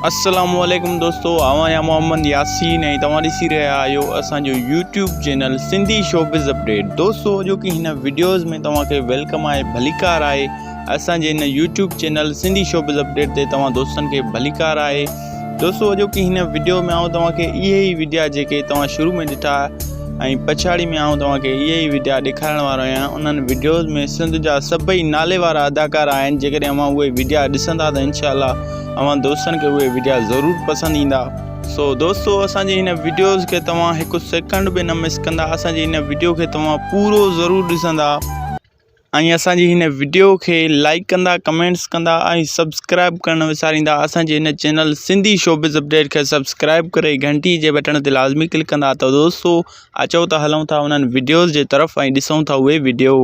अस्सलामुअलैकुम दोस्तों, आवां मोहम्मद यासीन ऐं तव्हां ॾिसी रहिया आहियो असांजो YouTube channel Sindhi showbiz update. दोस्तों अॼु की हिन वीडियोज़ में तव्हांखे वेलकम आहे, भलीकार आहे। असांजे हिन YouTube channel Sindhi showbiz update ते तव्हां दोस्तनि खे भलीकार आहे। दोस्तों अॼु की हिन वीडियो में आउं तव्हांखे इहे ई वीडिया जेके तव्हां शुरू में ॾिठा ऐं पछाड़ी में आउं तव्हांखे इहे ई वीडिया ॾेखारण वारो आहियां। उन्हनि वीडियोज़ में सिंध जा सभई नाले वारा अदाकार आहिनि। जेकॾहिं अवां उहे वीडिया ॾिसंदा त इंशाअल्लाह अवां दोस्तनि खे उहे वीडिया ज़रूर पसंदि ईंदा। सो दोस्तों असांजे हिन वीडियोज़ खे तव्हां हिकु सेकंड बि न मिस कंदा। असांजे हिन वीडियो खे तव्हां पूरो ज़रूर ॾिसंदा ऐं असांजी हिन वीडियो खे लाइक कंदा, कमेंट्स कंदा ऐं सब्सक्राइब करणु विसारींदा। असांजे हिन चैनल सिंधी शोबिज़ अपडेट खे सब्सक्राइब करे घंटी जे बटन ते लाज़मी क्लिक कंदा। त दोस्तों अचो त हलूं था उन्हनि वीडियोज़ जे तरफ़ ऐं ॾिसूं था उहे वीडियो।